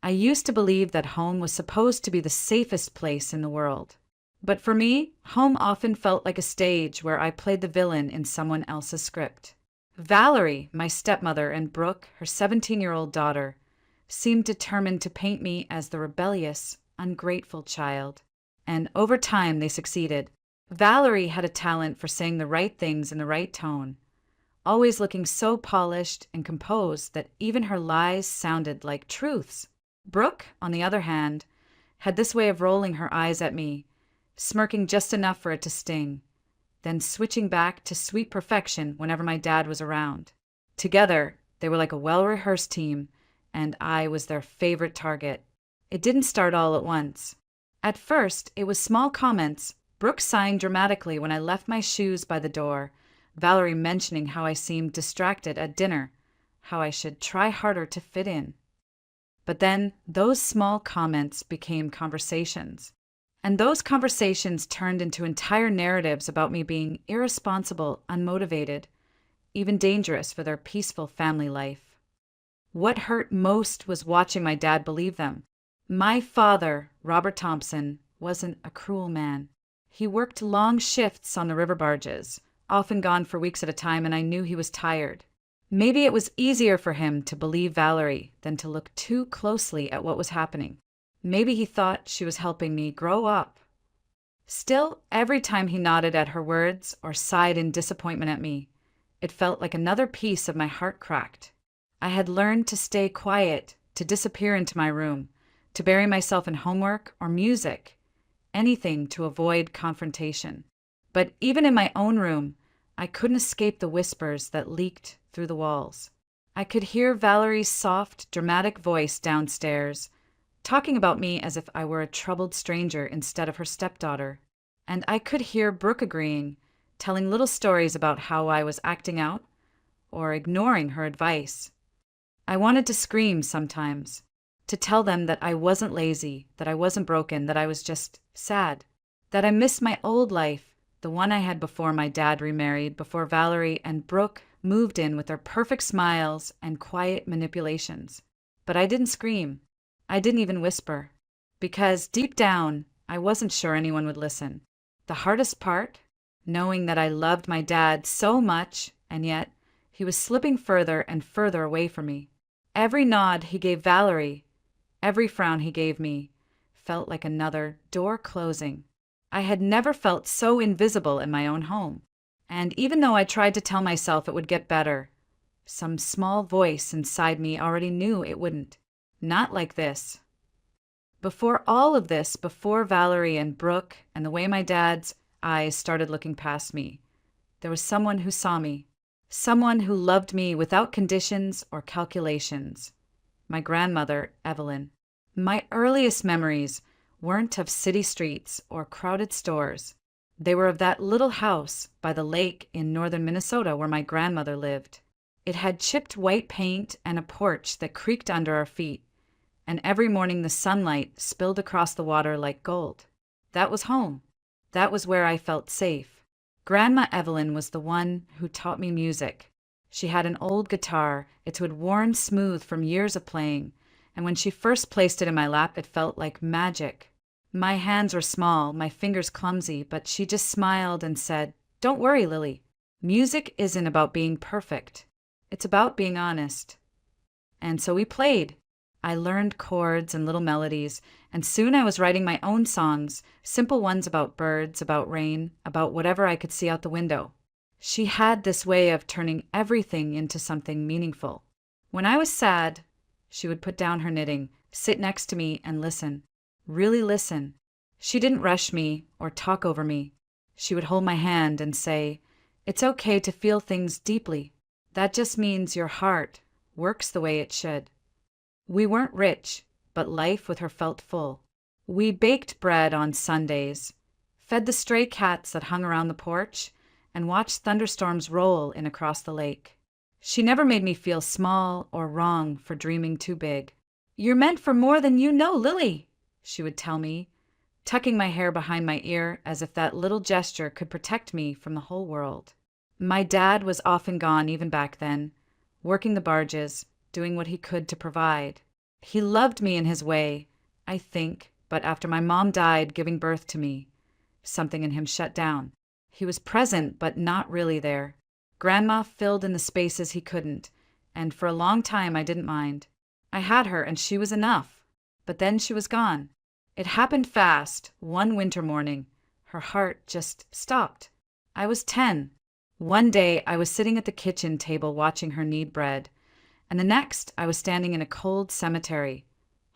I used to believe that home was supposed to be the safest place in the world. But for me, home often felt like a stage where I played the villain in someone else's script. Valerie, my stepmother, and Brooke, her 17-year-old daughter, seemed determined to paint me as the rebellious, ungrateful child. And over time, they succeeded. Valerie had a talent for saying the right things in the right tone, always looking so polished and composed that even her lies sounded like truths. Brooke, on the other hand, had this way of rolling her eyes at me, smirking just enough for it to sting, then switching back to sweet perfection whenever my dad was around. Together, they were like a well-rehearsed team, and I was their favorite target. It didn't start all at once. At first, it was small comments, Brooke sighing dramatically when I left my shoes by the door, Valerie mentioning how I seemed distracted at dinner, how I should try harder to fit in. But then, those small comments became conversations. And those conversations turned into entire narratives about me being irresponsible, unmotivated, even dangerous for their peaceful family life. What hurt most was watching my dad believe them. My father, Robert Thompson, wasn't a cruel man. He worked long shifts on the river barges, often gone for weeks at a time, and I knew he was tired. Maybe it was easier for him to believe Valerie than to look too closely at what was happening. Maybe he thought she was helping me grow up. Still, every time he nodded at her words or sighed in disappointment at me, it felt like another piece of my heart cracked. I had learned to stay quiet, to disappear into my room, to bury myself in homework or music, anything to avoid confrontation. But even in my own room, I couldn't escape the whispers that leaked through the walls. I could hear Valerie's soft, dramatic voice downstairs, talking about me as if I were a troubled stranger instead of her stepdaughter. And I could hear Brooke agreeing, telling little stories about how I was acting out or ignoring her advice. I wanted to scream sometimes, to tell them that I wasn't lazy, that I wasn't broken, that I was just sad, that I missed my old life, the one I had before my dad remarried, before Valerie and Brooke moved in with their perfect smiles and quiet manipulations. But I didn't scream. I didn't even whisper, because deep down, I wasn't sure anyone would listen. The hardest part? Knowing that I loved my dad so much, and yet he was slipping further and further away from me. Every nod he gave Valerie, every frown he gave me, felt like another door closing. I had never felt so invisible in my own home. And even though I tried to tell myself it would get better, some small voice inside me already knew it wouldn't. Not like this. Before all of this, before Valerie and Brooke and the way my dad's eyes started looking past me, there was someone who saw me. Someone who loved me without conditions or calculations. My grandmother, Evelyn. My earliest memories weren't of city streets or crowded stores. They were of that little house by the lake in northern Minnesota where my grandmother lived. It had chipped white paint and a porch that creaked under our feet, and every morning the sunlight spilled across the water like gold. That was home. That was where I felt safe. Grandma Evelyn was the one who taught me music. She had an old guitar. It had worn smooth from years of playing, and when she first placed it in my lap, it felt like magic. My hands were small, my fingers clumsy, but she just smiled and said, "Don't worry, Lily. Music isn't about being perfect. It's about being honest." And so we played. I learned chords and little melodies, and soon I was writing my own songs, simple ones about birds, about rain, about whatever I could see out the window. She had this way of turning everything into something meaningful. When I was sad, she would put down her knitting, sit next to me, and listen. Really listen. She didn't rush me or talk over me. She would hold my hand and say, "It's okay to feel things deeply. That just means your heart works the way it should." We weren't rich, but life with her felt full. We baked bread on Sundays, fed the stray cats that hung around the porch, and watched thunderstorms roll in across the lake. She never made me feel small or wrong for dreaming too big. "You're meant for more than you know, Lily," she would tell me, tucking my hair behind my ear as if that little gesture could protect me from the whole world. My dad was often gone even back then, working the barges, doing what he could to provide. He loved me in his way, I think, but after my mom died giving birth to me, something in him shut down. He was present, but not really there. Grandma filled in the spaces he couldn't, and for a long time I didn't mind. I had her, and she was enough. But then she was gone. It happened fast, one winter morning. Her heart just stopped. I was 10. One day I was sitting at the kitchen table watching her knead bread, and the next I was standing in a cold cemetery,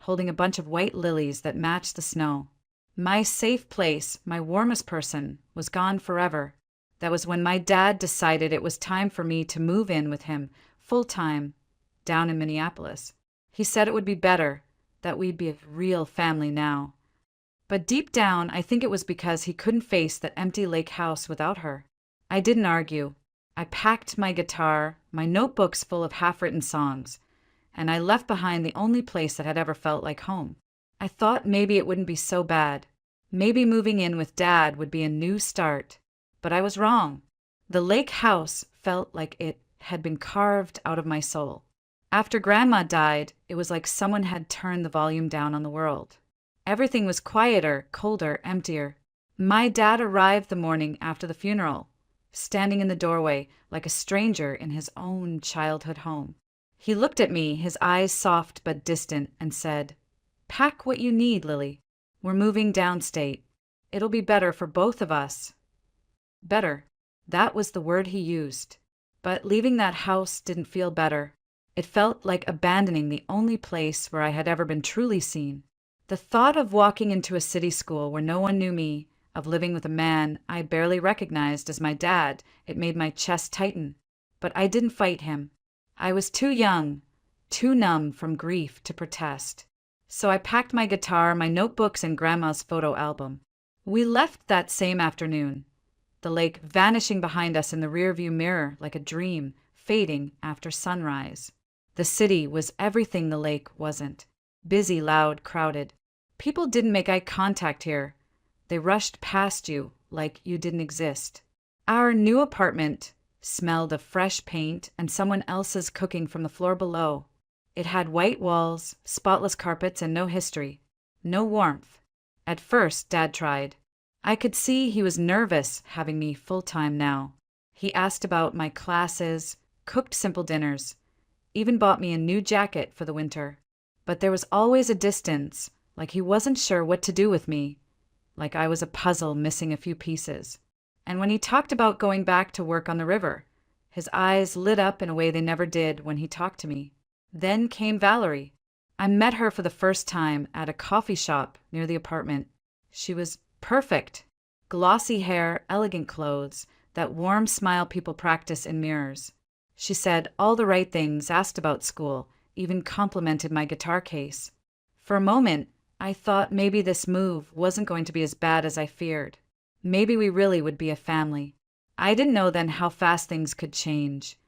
holding a bunch of white lilies that matched the snow. My safe place, my warmest person, was gone forever. That was when my dad decided it was time for me to move in with him, full-time, down in Minneapolis. He said it would be better, that we'd be a real family now. But deep down, I think it was because he couldn't face that empty lake house without her. I didn't argue. I packed my guitar, my notebooks full of half-written songs, and I left behind the only place that had ever felt like home. I thought maybe it wouldn't be so bad. Maybe moving in with Dad would be a new start. But I was wrong. The lake house felt like it had been carved out of my soul. After Grandma died, it was like someone had turned the volume down on the world. Everything was quieter, colder, emptier. My dad arrived the morning after the funeral, standing in the doorway like a stranger in his own childhood home. He looked at me, his eyes soft but distant, and said, "Pack what you need, Lily. We're moving downstate. It'll be better for both of us." Better. That was the word he used. But leaving that house didn't feel better. It felt like abandoning the only place where I had ever been truly seen. The thought of walking into a city school where no one knew me, of living with a man I barely recognized as my dad, it made my chest tighten. But I didn't fight him. I was too young, too numb from grief to protest. So I packed my guitar, my notebooks, and Grandma's photo album. We left that same afternoon, the lake vanishing behind us in the rearview mirror like a dream, fading after sunrise. The city was everything the lake wasn't. Busy, loud, crowded. People didn't make eye contact here. They rushed past you like you didn't exist. Our new apartment smelled of fresh paint and someone else's cooking from the floor below. It had white walls, spotless carpets, and no history. No warmth. At first, Dad tried. I could see he was nervous having me full-time now. He asked about my classes, cooked simple dinners, even bought me a new jacket for the winter. But there was always a distance, like he wasn't sure what to do with me, like I was a puzzle missing a few pieces. And when he talked about going back to work on the river, his eyes lit up in a way they never did when he talked to me. Then came Valerie. I met her for the first time at a coffee shop near the apartment. She was perfect. Glossy hair, elegant clothes, that warm smile people practice in mirrors. She said all the right things, asked about school, even complimented my guitar case. For a moment, I thought maybe this move wasn't going to be as bad as I feared. Maybe we really would be a family. I didn't know then how fast things could change,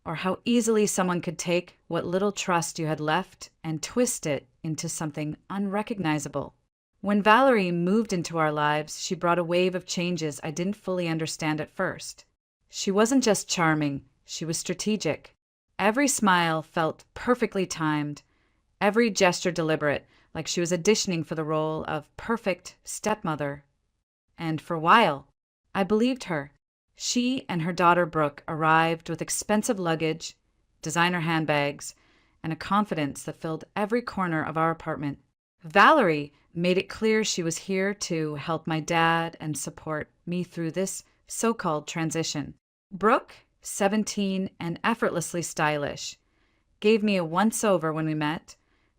or how easily someone could take what little trust you had left and twist it into something unrecognizable. When Valerie moved into our lives, she brought a wave of changes I didn't fully understand at first. She wasn't just charming, she was strategic. Every smile felt perfectly timed, every gesture deliberate, like she was auditioning for the role of perfect stepmother. And for a while, I believed her. She and her daughter Brooke arrived with expensive luggage, designer handbags, and a confidence that filled every corner of our apartment. Valerie made it clear she was here to help my dad and support me through this so-called transition. Brooke, 17 and effortlessly stylish, gave me a once-over when we met,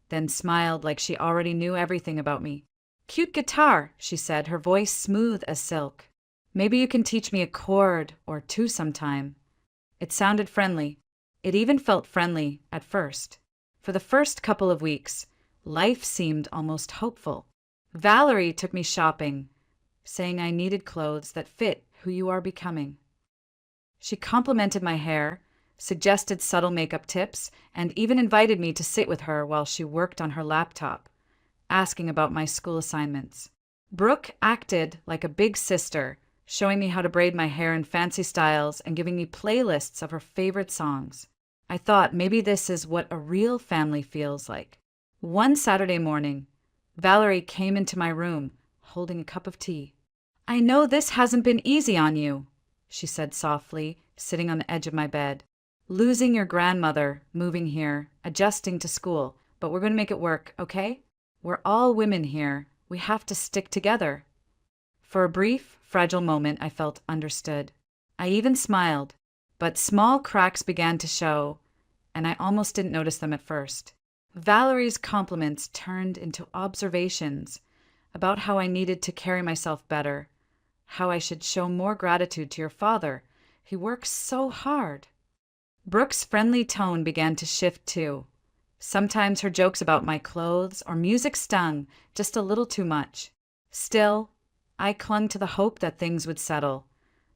then smiled like she already knew everything about me. "Cute guitar," she said, her voice smooth as silk. "Maybe you can teach me a chord or two sometime." It sounded friendly. It even felt friendly at first. For the first couple of weeks, life seemed almost hopeful. Valerie took me shopping, saying I needed clothes that fit who you are becoming. She complimented my hair, suggested subtle makeup tips, and even invited me to sit with her while she worked on her laptop, asking about my school assignments. Brooke acted like a big sister, showing me how to braid my hair in fancy styles and giving me playlists of her favorite songs. I thought maybe this is what a real family feels like. One Saturday morning, Valerie came into my room holding a cup of tea. "I know this hasn't been easy on you," she said softly, sitting on the edge of my bed. "Losing your grandmother, moving here, adjusting to school, but we're going to make it work, okay? We're all women here. We have to stick together." For a brief, fragile moment, I felt understood. I even smiled, but small cracks began to show, and I almost didn't notice them at first. Valerie's compliments turned into observations about how I needed to carry myself better, how I should show more gratitude to your father. He works so hard. Brooke's friendly tone began to shift too. Sometimes her jokes about my clothes or music stung just a little too much. Still, I clung to the hope that things would settle,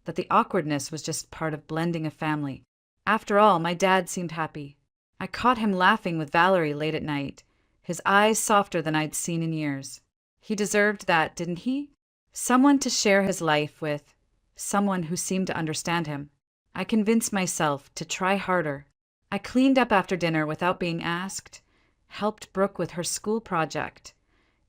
that the awkwardness was just part of blending a family. After all, my dad seemed happy. I caught him laughing with Valerie late at night, his eyes softer than I'd seen in years. He deserved that, didn't he? Someone to share his life with, someone who seemed to understand him. I convinced myself to try harder. I cleaned up after dinner without being asked, helped Brooke with her school project,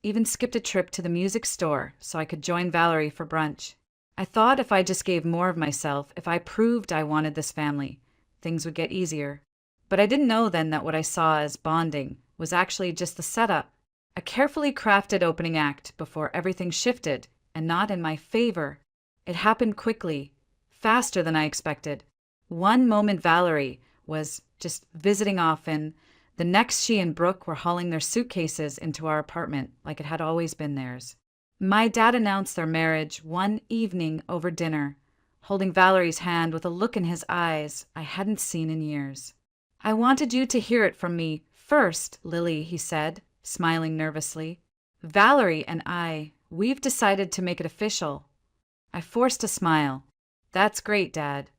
even skipped a trip to the music store so I could join Valerie for brunch. I thought if I just gave more of myself, if I proved I wanted this family, things would get easier. But I didn't know then that what I saw as bonding was actually just the setup, a carefully crafted opening act before everything shifted, and not in my favor. It happened quickly, faster than I expected. One moment Valerie was just visiting often, the next she and Brooke were hauling their suitcases into our apartment like it had always been theirs. My dad announced their marriage one evening over dinner, holding Valerie's hand with a look in his eyes I hadn't seen in years. "I wanted you to hear it from me first, Lily," he said, smiling nervously. "Valerie and we've decided to make it official." I forced a smile. "That's great, Dad."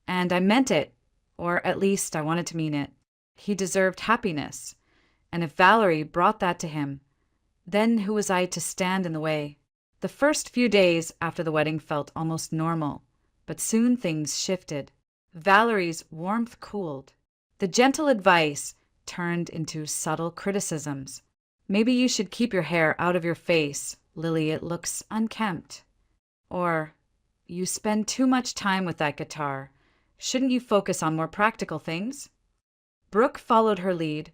And I meant it, or at least I wanted to mean it. He deserved happiness, and if Valerie brought that to him, then who was I to stand in the way? The first few days after the wedding felt almost normal, but soon things shifted. Valerie's warmth cooled. The gentle advice turned into subtle criticisms. "Maybe you should keep your hair out of your face, Lily, it looks unkempt." Or, "You spend too much time with that guitar. Shouldn't you focus on more practical things?" Brooke followed her lead,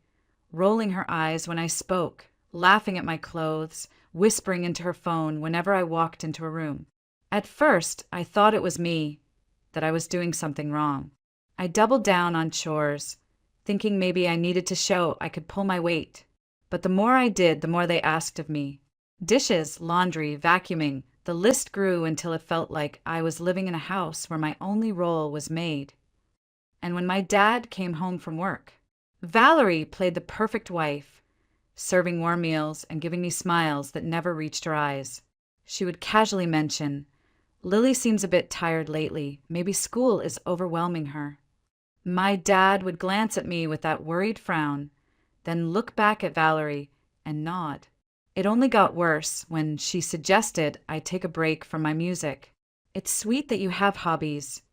rolling her eyes when I spoke, laughing at my clothes, whispering into her phone whenever I walked into a room. At first, I thought it was me, that I was doing something wrong. I doubled down on chores, thinking maybe I needed to show I could pull my weight. But the more I did, the more they asked of me. Dishes, laundry, vacuuming, the list grew until it felt like I was living in a house where my only role was maid. And when my dad came home from work, Valerie played the perfect wife, serving warm meals and giving me smiles that never reached her eyes. She would casually mention, "Lily seems a bit tired lately. Maybe school is overwhelming her." My dad would glance at me with that worried frown, then look back at Valerie and nod. It only got worse when she suggested I take a break from my music. "It's sweet that you have hobbies,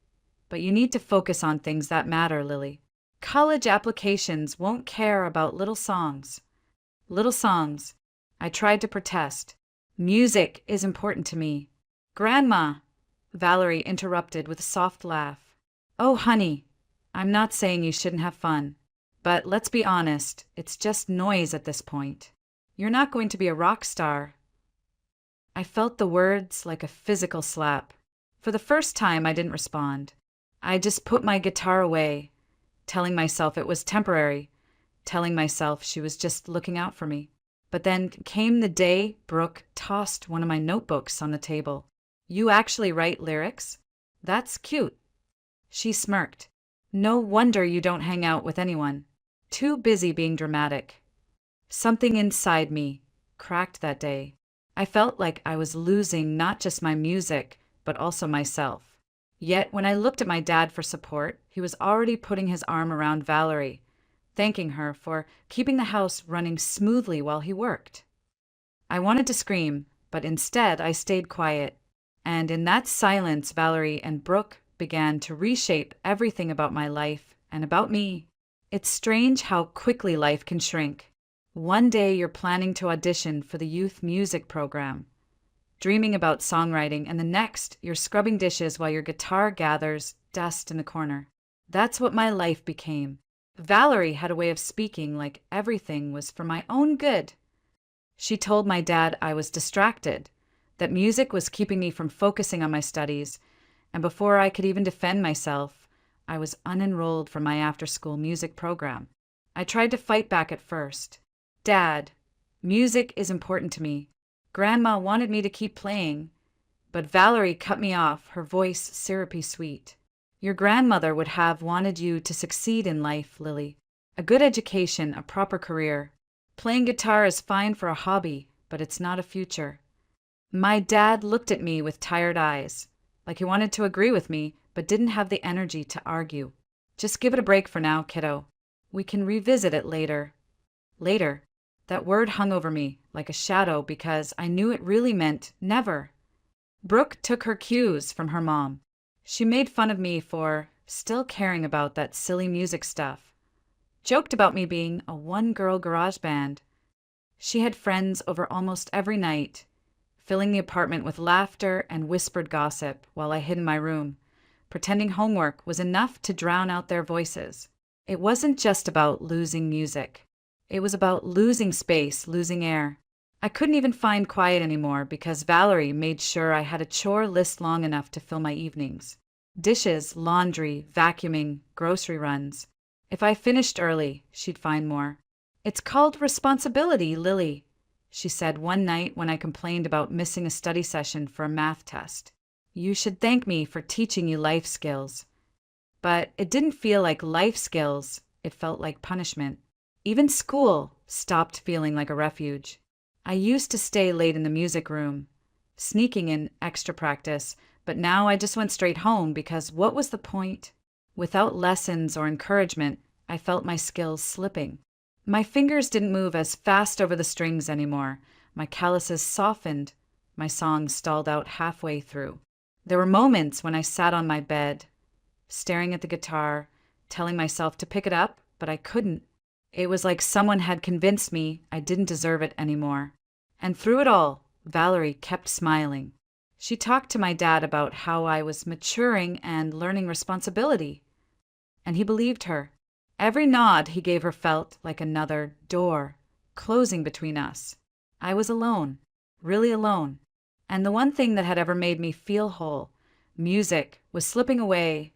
but you need to focus on things that matter, Lily. College applications won't care about little songs." Little songs. I tried to protest. "Music is important to me." "Grandma," Valerie interrupted with a soft laugh. "Oh, honey, I'm not saying you shouldn't have fun, but let's be honest, it's just noise at this point. You're not going to be a rock star." I felt the words like a physical slap. For the first time, I didn't respond. I just put my guitar away, telling myself it was temporary, telling myself she was just looking out for me. But then came the day Brooke tossed one of my notebooks on the table. "You actually write lyrics? That's cute." She smirked. "No wonder you don't hang out with anyone. Too busy being dramatic." Something inside me cracked that day. I felt like I was losing not just my music, but also myself. Yet when I looked at my dad for support, he was already putting his arm around Valerie, thanking her for keeping the house running smoothly while he worked. I wanted to scream, but instead I stayed quiet. And in that silence, Valerie and Brooke began to reshape everything about my life and about me. It's strange how quickly life can shrink. One day you're planning to audition for the youth music program, dreaming about songwriting, and the next you're scrubbing dishes while your guitar gathers dust in the corner. That's what my life became. Valerie had a way of speaking like everything was for my own good. She told my dad I was distracted, that music was keeping me from focusing on my studies, and before I could even defend myself, I was unenrolled from my after-school music program. I tried to fight back at first. Dad, music is important to me. Grandma wanted me to keep playing, but Valerie cut me off, her voice syrupy sweet. Your grandmother would have wanted you to succeed in life, Lily. A good education, a proper career. Playing guitar is fine for a hobby, but it's not a future. My dad looked at me with tired eyes, like he wanted to agree with me, but didn't have the energy to argue. Just give it a break for now, kiddo. We can revisit it later. Later. That word hung over me like a shadow because I knew it really meant never. Brooke took her cues from her mom. She made fun of me for still caring about that silly music stuff. Joked about me being a one-girl garage band. She had friends over almost every night, filling the apartment with laughter and whispered gossip while I hid in my room, pretending homework was enough to drown out their voices. It wasn't just about losing music. It was about losing space, losing air. I couldn't even find quiet anymore because Valerie made sure I had a chore list long enough to fill my evenings. Dishes, laundry, vacuuming, grocery runs. If I finished early, she'd find more. It's called responsibility, Lily, she said one night when I complained about missing a study session for a math test. You should thank me for teaching you life skills. But it didn't feel like life skills, it felt like punishment. Even school stopped feeling like a refuge. I used to stay late in the music room, sneaking in extra practice, but now I just went straight home because what was the point? Without lessons or encouragement, I felt my skills slipping. My fingers didn't move as fast over the strings anymore. My calluses softened. My songs stalled out halfway through. There were moments when I sat on my bed, staring at the guitar, telling myself to pick it up, but I couldn't. It was like someone had convinced me I didn't deserve it anymore. And through it all, Valerie kept smiling. She talked to my dad about how I was maturing and learning responsibility. And he believed her. Every nod he gave her felt like another door closing between us. I was alone, really alone. And the one thing that had ever made me feel whole, music, was slipping away,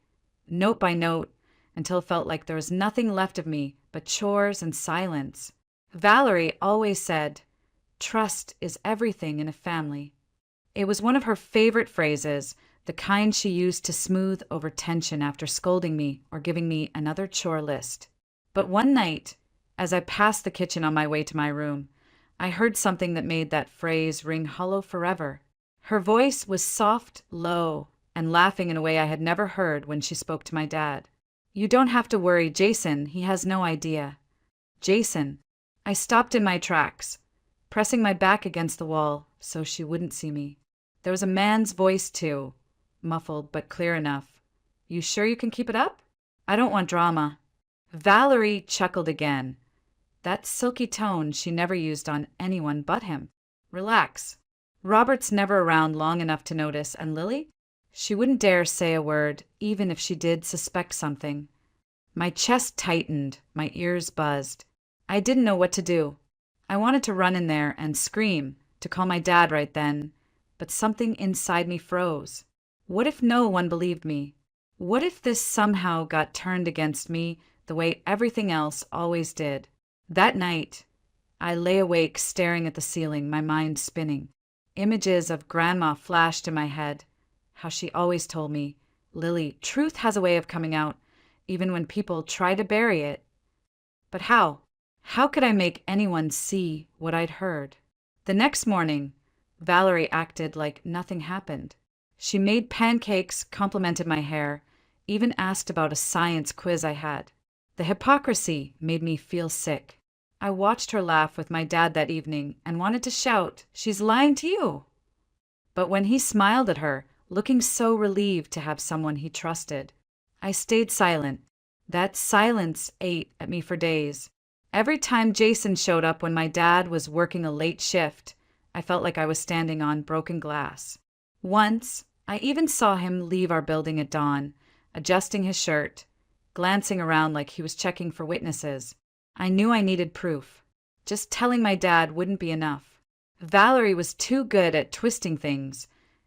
note by note, until it felt like there was nothing left of me but chores and silence. Valerie always said, "Trust is everything in a family." It was one of her favorite phrases, the kind she used to smooth over tension after scolding me or giving me another chore list. But one night, as I passed the kitchen on my way to my room, I heard something that made that phrase ring hollow forever. Her voice was soft, low, and laughing in a way I had never heard when she spoke to my dad. "You don't have to worry, Jason, he has no idea." Jason. I stopped in my tracks, pressing my back against the wall so she wouldn't see me. There was a man's voice too, muffled but clear enough. "You sure you can keep it up? I don't want drama." Valerie chuckled again. That silky tone she never used on anyone but him. "Relax. Robert's never around long enough to notice, and Lily? She wouldn't dare say a word, even if she did suspect something." My chest tightened, my ears buzzed. I didn't know what to do. I wanted to run in there and scream, to call my dad right then, but something inside me froze. What if no one believed me? What if this somehow got turned against me the way everything else always did? That night, I lay awake staring at the ceiling, my mind spinning. Images of Grandma flashed in my head. How she always told me, "Lily, truth has a way of coming out, even when people try to bury it." But how? How could I make anyone see what I'd heard? The next morning, Valerie acted like nothing happened. She made pancakes, complimented my hair, even asked about a science quiz I had. The hypocrisy made me feel sick. I watched her laugh with my dad that evening and wanted to shout, "She's lying to you." But when he smiled at her, looking so relieved to have someone he trusted, I stayed silent. That silence ate at me for days. Every time Jason showed up when my dad was working a late shift, I felt like I was standing on broken glass. Once, I even saw him leave our building at dawn, adjusting his shirt, glancing around like he was checking for witnesses. I knew I needed proof. Just telling my dad wouldn't be enough. Valerie was too good at twisting things,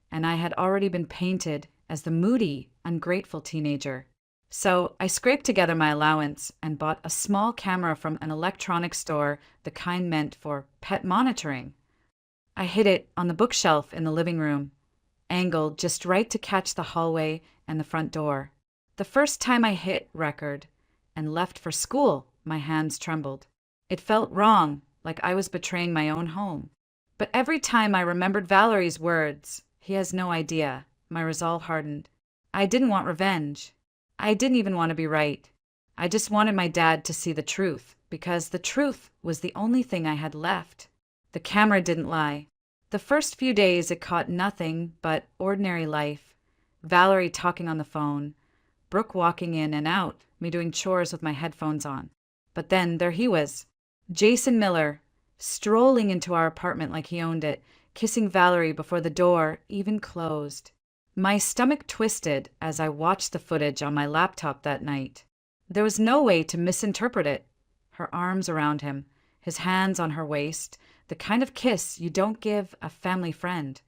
and I had already been painted as the moody, ungrateful teenager. So I scraped together my allowance and bought a small camera from an electronics store, the kind meant for pet monitoring. I hid it on the bookshelf in the living room, angled just right to catch the hallway and the front door. The first time I hit record and left for school, my hands trembled. It felt wrong, like I was betraying my own home. But every time I remembered Valerie's words, "He has no idea," my resolve hardened. I didn't want revenge. I didn't even want to be right. I just wanted my dad to see the truth, because the truth was the only thing I had left. The camera didn't lie. The first few days it caught nothing but ordinary life. Valerie talking on the phone, Brooke walking in and out, me doing chores with my headphones on. But then there he was, Jason Miller, strolling into our apartment like he owned it, kissing Valerie before the door even closed. My stomach twisted as I watched the footage on my laptop that night. There was no way to misinterpret it. Her arms around him, his hands on her waist, the kind of kiss you don't give a family friend.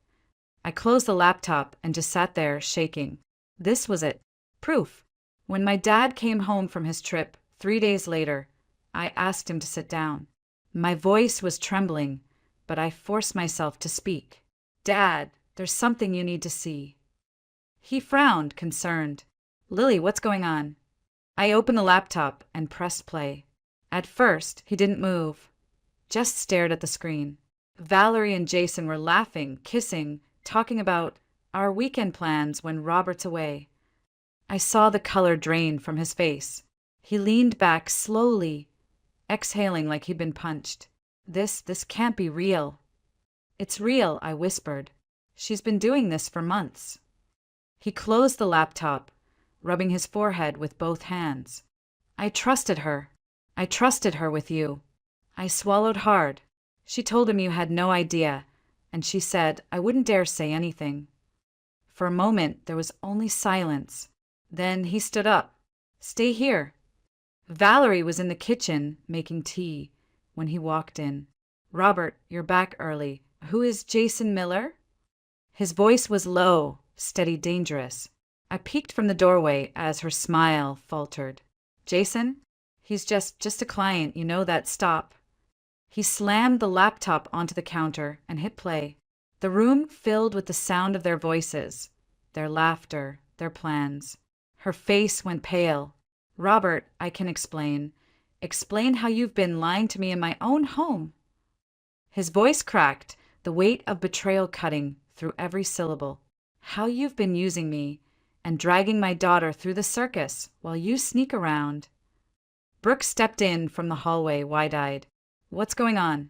I closed the laptop and just sat there shaking. This was it. Proof. When my dad came home from his trip 3 days later, I asked him to sit down. My voice was trembling, but I forced myself to speak. "Dad, there's something you need to see." He frowned, concerned. "Lily, what's going on?" I opened the laptop and pressed play. At first, he didn't move, just stared at the screen. Valerie and Jason were laughing, kissing, talking about our weekend plans when Robert's away. I saw the color drain from his face. He leaned back slowly, exhaling like he'd been punched. This can't be real." "It's real," I whispered. "She's been doing this for months." He closed the laptop, rubbing his forehead with both hands. "I trusted her. I trusted her with you." I swallowed hard. "She told him you had no idea, and she said I wouldn't dare say anything." For a moment, there was only silence. Then he stood up. "Stay here." Valerie was in the kitchen making tea when he walked in. "Robert, you're back early. Who is Jason Miller?" His voice was low, steady, dangerous. I peeked from the doorway as her smile faltered. "Jason? He's just a client, you know that. Stop." He slammed the laptop onto the counter and hit play. The room filled with the sound of their voices, their laughter, their plans. Her face went pale. "Robert, I can explain. Explain how you've been lying to me in my own home." His voice cracked, the weight of betrayal cutting through every syllable. "How you've been using me and dragging my daughter through the circus while you sneak around." Brooke stepped in from the hallway, wide-eyed. "What's going on?"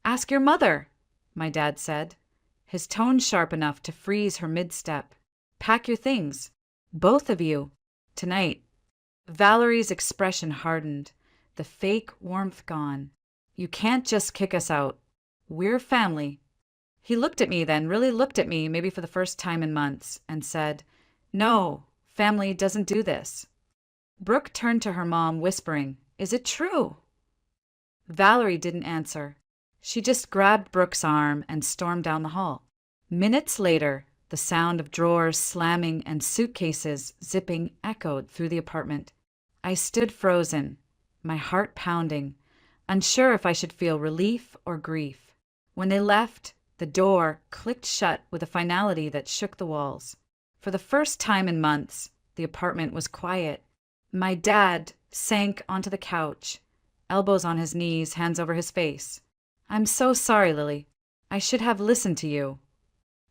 "Ask your mother," my dad said, his tone sharp enough to freeze her mid-step. "Pack your things. Both of you. Tonight." Valerie's expression hardened, the fake warmth gone. "You can't just kick us out. We're family." He looked at me then, really looked at me, maybe for the first time in months, and said, "No, family doesn't do this." Brooke turned to her mom, whispering, "Is it true?" Valerie didn't answer. She just grabbed Brooke's arm and stormed down the hall. Minutes later, the sound of drawers slamming and suitcases zipping echoed through the apartment. I stood frozen, my heart pounding, unsure if I should feel relief or grief. When they left, the door clicked shut with a finality that shook the walls. For the first time in months, the apartment was quiet. My dad sank onto the couch, elbows on his knees, hands over his face. "I'm so sorry, Lily. I should have listened to you."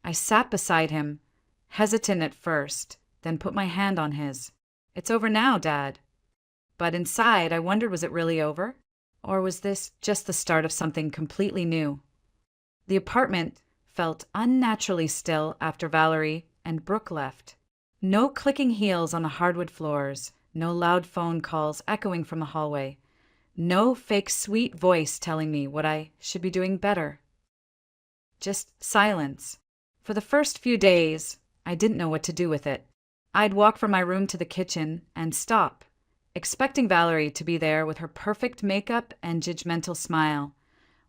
I sat beside him, hesitant at first, then put my hand on his. "It's over now, Dad." But inside, I wondered, was it really over? Or was this just the start of something completely new? The apartment felt unnaturally still after Valerie and Brooke left. No clicking heels on the hardwood floors, no loud phone calls echoing from the hallway. No fake sweet voice telling me what I should be doing better. Just silence. For the first few days, I didn't know what to do with it. I'd walk from my room to the kitchen and stop, expecting Valerie to be there with her perfect makeup and judgmental smile,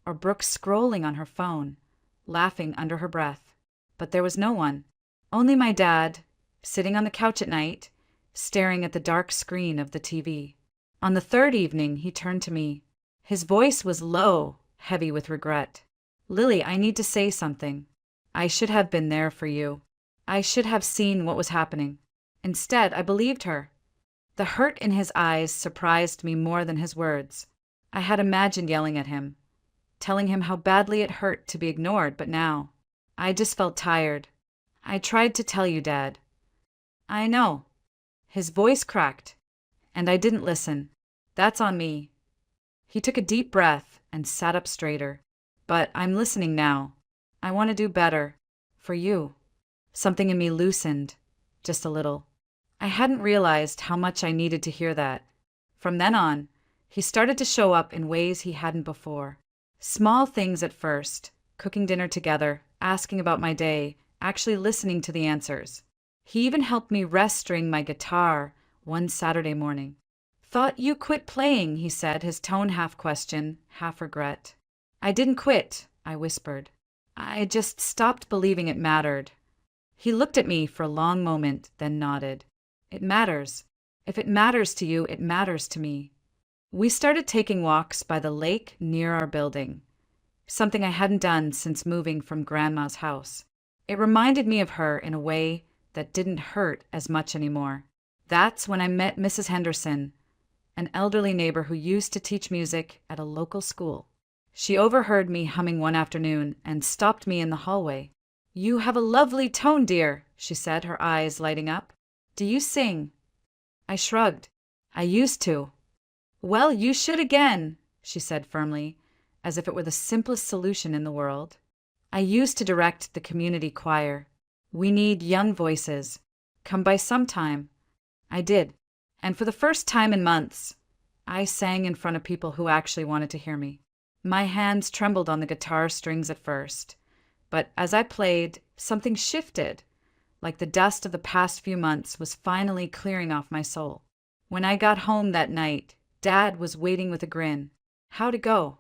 or Brooke scrolling on her phone, laughing under her breath. But there was no one. Only my dad, sitting on the couch at night, staring at the dark screen of the TV. On the third evening, he turned to me. His voice was low, heavy with regret. "Lily, I need to say something. I should have been there for you. I should have seen what was happening. Instead, I believed her." The hurt in his eyes surprised me more than his words. I had imagined yelling at him, telling him how badly it hurt to be ignored, but now, I just felt tired. "I tried to tell you, Dad." "I know." His voice cracked, and I didn't listen. "That's on me." He took a deep breath and sat up straighter. "But I'm listening now. I want to do better. For you." Something in me loosened, just a little. I hadn't realized how much I needed to hear that. From then on, he started to show up in ways he hadn't before. Small things at first, cooking dinner together, asking about my day, actually listening to the answers. He even helped me rest string my guitar one Saturday morning. "Thought you quit playing," he said, his tone half question, half regret. "I didn't quit," I whispered. "I just stopped believing it mattered." He looked at me for a long moment, then nodded. "It matters. If it matters to you, it matters to me." We started taking walks by the lake near our building, something I hadn't done since moving from Grandma's house. It reminded me of her in a way that didn't hurt as much anymore. That's when I met Mrs. Henderson, an elderly neighbor who used to teach music at a local school. She overheard me humming one afternoon and stopped me in the hallway. "You have a lovely tone, dear," she said, her eyes lighting up. "Do you sing?" I shrugged. "I used to." "Well, you should again," she said firmly, as if it were the simplest solution in the world. "I used to direct the community choir. We need young voices. Come by sometime." I did, and for the first time in months, I sang in front of people who actually wanted to hear me. My hands trembled on the guitar strings at first, but as I played, something shifted, like the dust of the past few months was finally clearing off my soul. When I got home that night, Dad was waiting with a grin. "How'd it go?"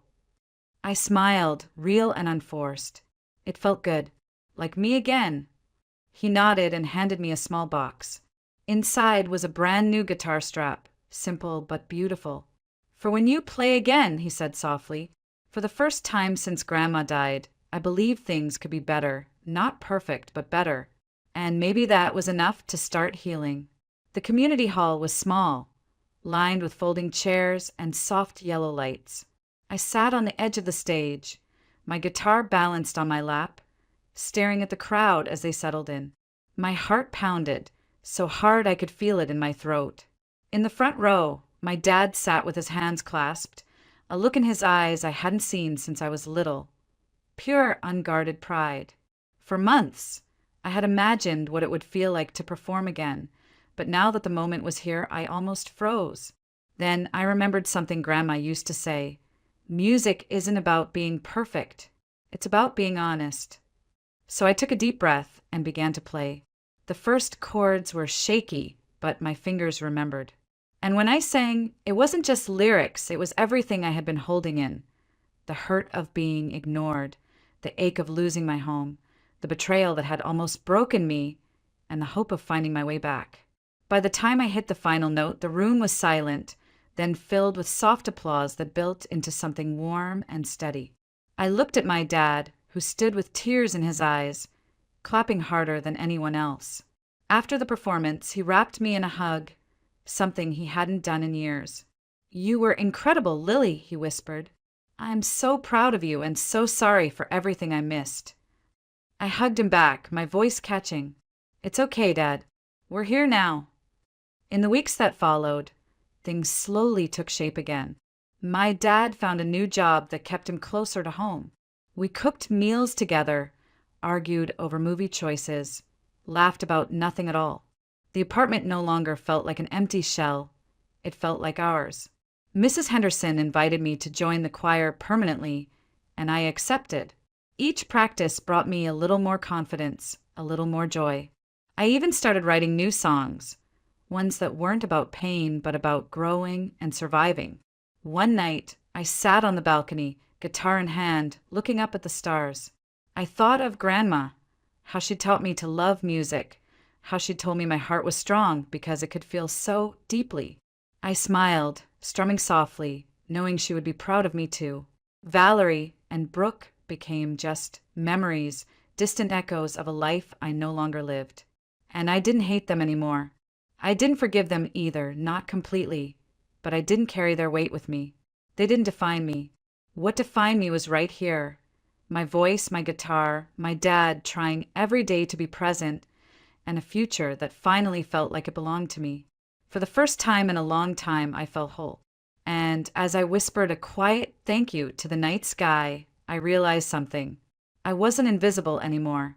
I smiled, real and unforced. It felt good. "Like me again." He nodded and handed me a small box. Inside was a brand new guitar strap, simple but beautiful. "For when you play again," he said softly. "For the first time since Grandma died, I believed things could be better. Not perfect, but better. And maybe that was enough to start healing." The community hall was small, lined with folding chairs and soft yellow lights. I sat on the edge of the stage, my guitar balanced on my lap, staring at the crowd as they settled in. My heart pounded, so hard I could feel it in my throat. In the front row, my dad sat with his hands clasped, a look in his eyes I hadn't seen since I was little. Pure, unguarded pride. For months, I had imagined what it would feel like to perform again, but now that the moment was here, I almost froze. Then I remembered something Grandma used to say. Music isn't about being perfect. It's about being honest. So I took a deep breath and began to play. The first chords were shaky, but my fingers remembered. And when I sang, it wasn't just lyrics, it was everything I had been holding in. The hurt of being ignored, the ache of losing my home, the betrayal that had almost broken me, and the hope of finding my way back. By the time I hit the final note, the room was silent, then filled with soft applause that built into something warm and steady. I looked at my dad, who stood with tears in his eyes, clapping harder than anyone else. After the performance, he wrapped me in a hug, something he hadn't done in years. "You were incredible, Lily," he whispered. "I'm so proud of you and so sorry for everything I missed." I hugged him back, my voice catching. "It's okay, Dad. We're here now." In the weeks that followed, things slowly took shape again. My dad found a new job that kept him closer to home. We cooked meals together, argued over movie choices, laughed about nothing at all. The apartment no longer felt like an empty shell. It felt like ours. Mrs. Henderson invited me to join the choir permanently, and I accepted. Each practice brought me a little more confidence, a little more joy. I even started writing new songs, ones that weren't about pain but about growing and surviving. One night, I sat on the balcony, guitar in hand, looking up at the stars. I thought of Grandma, how she taught me to love music, how she told me my heart was strong because it could feel so deeply. I smiled, strumming softly, knowing she would be proud of me too. Valerie and Brooke became just memories, distant echoes of a life I no longer lived. And I didn't hate them anymore. I didn't forgive them either, not completely, but I didn't carry their weight with me. They didn't define me. What defined me was right here. My voice, my guitar, my dad trying every day to be present, and a future that finally felt like it belonged to me. For the first time in a long time, I felt whole. And as I whispered a quiet thank you to the night sky, I realized something. I wasn't invisible anymore.